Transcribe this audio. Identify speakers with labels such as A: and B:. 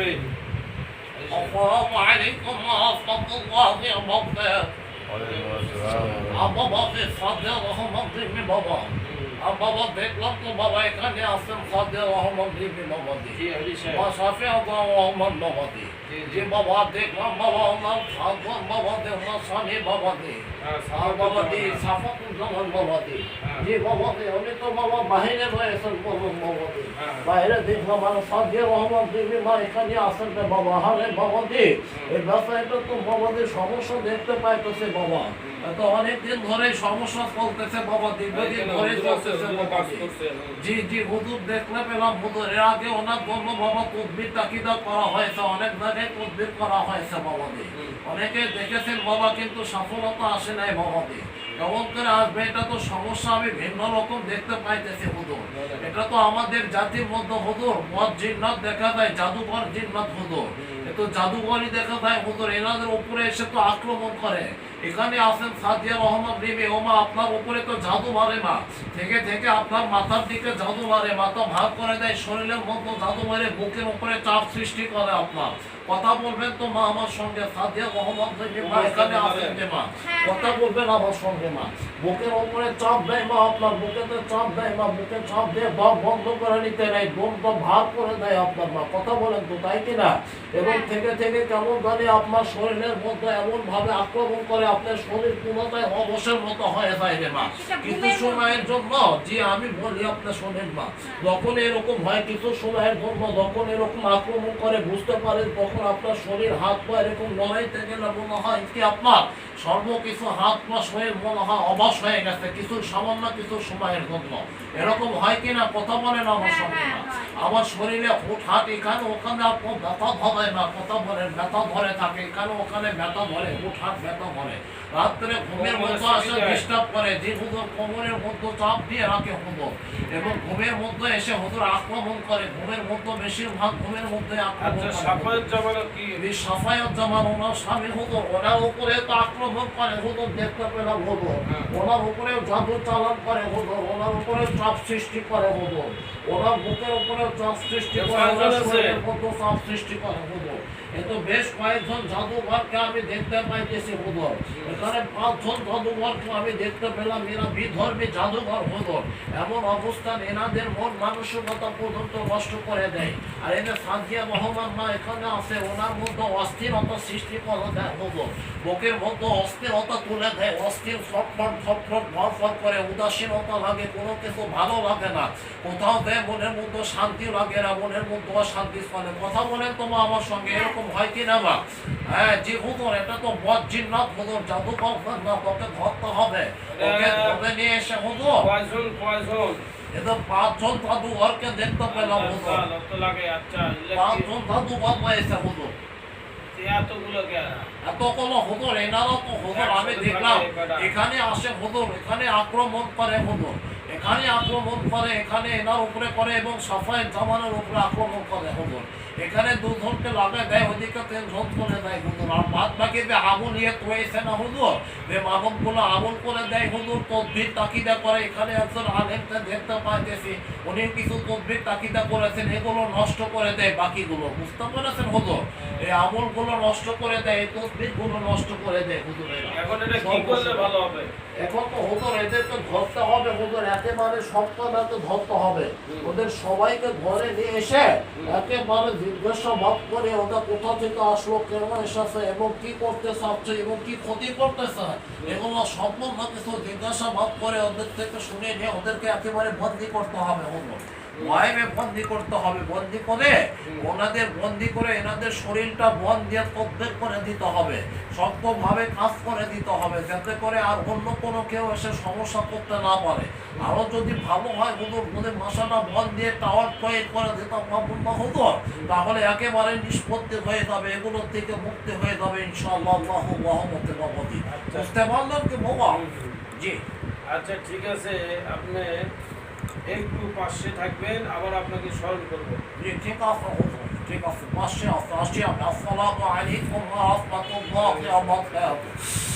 A: السلام عليكم ورحمة الله وبركاته. বাবা সাদে রহমান দিবি বাবা বাবা দেখলাম তো বাবা এখানে আসেন সাদে রহমান দিবি বাবা দি সাফে রহমান বাবা দি যে বাবা দেখলাম বাবা ওনার সাদন বাবা দে ওনার স্বামী বাবা দি আর বাবা দি সাফাতুজ্জামান বাবা দি যে বাবা দি উনি তো বাবা বাহিরে রয়েছেন বলুন বাবা দি বাইরে দেখলাম আর সাদে রহমান দিবি মা এখানে আসেন বাবা হারে বাবা দি এই ব্যবসায়টা তো বাবা দি সমস্যা দেখতে পাইতেছে বাবা তো অনেকদিন ধরে সমস্যা চলতেছে বাবা দীর্ঘদিন ধরে চলতেছে বাবা জি জি হুজুর দেখলে পেলাম হুজুর এর আগে ওনার জন্য বাবা তদবির তাকিদা করা হয়েছে অনেক জায়গায় তদবির করা হয়েছে বাবা দি অনেকে দেখেছেন বাবা কিন্তু সফলতা আসে নাই বাবা দি কেমন করে আসবে এটা তো সমস্যা আমি ভিন্ন রকম দেখতে পাইতেছি হুজুর এটা তো আমাদের জাতির মধ্যে হুজুর মদ জিন্নাত দেখা যায় জাদুঘর জিন্নাত হুজুর তো জাদুঘরই দেখা যায় হুজুর এনাদের উপরে এসে তো আক্রমণ করে এখানে আসেন সাদিয়া রহমান রিমি ওমা আপনার উপরে তো জাদু মারে মা থেকে থেকে আপনার মাথার দিকে জাদু মারে মাথা ভাগ করে দেয় শরীরের মধ্যে জাদু মারে বুকের উপরে চাপ সৃষ্টি করে আপনার কথা বলবেন তো মা আমার সঙ্গে সাদিয়া রহমান রিমি মা এখানে আসেন যে মা কথা বলবেন আমার সঙ্গে মা বুকের উপরে চাপ দেয় মা আপনার বুকেতে চাপ দেয় মা বুকে চাপ দিয়ে দম বন্ধ করে নিতে নেই দম তো ভাগ করে দেয় আপনার মা কথা বলেন তো তাই কিনা এবং থেকে থেকে কেমন জানি আপনার শরীরের মধ্যে এমন ভাবে আক্রমণ করে আপনার শরীর পুরোটাই অবসর মতো হয়ে যায় রে মা কিছু সময়ের জন্য জি আমি বলি আপনার শোনেন মা যখন এরকম হয় কিছু সময়ের জন্য যখন এরকম আক্রমণ করে বুঝতে পারেন তখন আপনার শরীর হাত পা এরকম লড়াইতে গেলে মনে হয় কি আপনার সর্বকিছু হাত পা শরীর মনে হয় অবশ হয়ে গেছে কিছু সামান্য কিছু সময়ের জন্য এরকম হয় কিনা কথা বলেন আমার সঙ্গে না আমার শরীরে হুটহাট এখানে ওখানে আপনার ব্যথা ধরে না কথা বলেন ব্যথা ধরে থাকে এখানে ওখানে ব্যথা ধরে হুটহাট ব্যথা ধরে রাত্রে ঘুমের মধ্যে আসে ডিস্টার্ব করে যে হুজুর কোমরের মধ্যে চাপ দিয়ে রাখে হুজুর এবং ঘুমের মধ্যে এসে হুজুর আক্রমণ করে ঘুমের মধ্যে বেশিরভাগ ঘুমের মধ্যে আক্রমণ করে সাফায়াত জামান ওনার স্বামী হুজুর ওনার উপরে তো আক্রমণ করে হুজুর দেখতে পেলাম হুজুর ওনার উপরে জাদু চালান করে হুজুর ওনার উপরে চাপ সৃষ্টি করে হুজুর ওনার বুকের উপরে চাপ সৃষ্টি করে ওনার শরীরের মধ্যে চাপ সৃষ্টি করে হুজুর এতো বেশ কয়েকজন জাদুঘরকে আমি দেখতে পাইতেছি হুজুর এখানে 5 জন জাদুঘরকে আমি দেখতে পেলাম এরা বিধর্মী জাদুঘর হুজুর এমন অবস্থান এনাদের মন মানসিকতা পর্যন্ত নষ্ট করে দেয় আর এদের সাদিয়া রহমান মা এখানে আছে ওনার মধ্যে অস্থিরতা সৃষ্টি করে দেয় হুজুর বুকের মধ্যে অস্থিরতা তুলে দেয় অস্থির ছটফট ছটফট ভরফর করে উদাসীনতা লাগে কোনো কিছু ভালো লাগে না কোথাও দেয় মনের মধ্যে শান্তি লাগে না মনের মধ্যে অশান্তি চলে কথা বলেন তোমার আমার সঙ্গে এরকম হয় কি না বা হ্যাঁ জি হুজুর এটা তো বদ জিন্নাত হুজুর জাদু করবেন না তোকে ধরতে হবে ওকে ধরে নিয়ে এসে হুজুর কয়জন এটা 5 জন জাদুঘরকে দেখতে পেলাম হুজুর 5 জন জাদুঘর পেয়েছে হুজুর এতগুলো হুজুর এনারা তো হুজুর আমি দেখলাম এখানে আসে হুজুর এখানে আক্রমণ করে হুজুর এখানে আক্রমণ করে এখানে এনার উপরে করে এবং সাফায়াত জামানের উপরে আক্রমণ করে হুজুর এখানে দুজনকে লাগায় দেয় ওদিকে 3 জন করে দেয় হুজুর আর বাদ বাকি যে আগুন ইয়ে রয়েছে না হুজুর যে মাদকগুলো আগুন করে দেয় হুজুর তদবির তাকিদা করে এখানে একজন আলেমকে দেখতে পাইতেছি উনি কিছু তদবির তাকিদা করেছেন এগুলো নষ্ট করে দেয় বাকিগুলো বুঝতে পেরেছেন হুজুর এই আমলগুলো নষ্ট করে দেয় এই তদবিরগুলো নষ্ট করে দেয় হুজুর
B: এখন এটা কি করলে ভালো হবে
A: এখন তো হুজুর এদেরকে ধরতে হবে হুজুর একেবারে সপ্তাহে ধরতে হবে ওদের সবাইকে ধরে নিয়ে এসে একেবারে জিজ্ঞাসাবাদ করে ওটা কোথা থেকে আসলো কেন এসেছে এবং কি করতে চাচ্ছে এবং কি ক্ষতি করতেছে এগুলো সম্পূর্ণ কিছু জিজ্ঞাসাবাদ করে ওদের থেকে শুনে নিয়ে ওদেরকে একেবারে বন্দি করতে হবে হুজুর ওয়াইবে বন্দি করতে হবে বন্দি করে ওনাদের বন্দি করে এনাদের শরীরটা বন দিয়ে তদ্বির করে দিতে হবে শক্তভাবে কাজ করে দিতে হবে যাতে করে আর অন্য কোনো কেউ এসে সমস্যা করতে না পারে আরো যদি ভালো হয় হুজুর ওদের মাসাটা বন দিয়ে টাওয়ার তৈরি করে দিতাম না হতো তাহলে একেবারে নিষ্পত্তি হয়ে যাবে এগুলোর থেকে মুক্তি হয়ে যাবে ইনশাআল্লাহ আল্লাহু রহমতে বাবতি বুঝতে পারলেন কি বাবা জি
B: আচ্ছা ঠিক আছে আপনি একটু পাশে থাকবেন আবার আপনাকে স্মরণ করবো
A: জি ঠিক আছে ঠিক আছে পাশে আসছি আমি আসসালামু আলাইকুম ওয়া রাহমাতুল্লাহি ওয়া বারাকাতুহু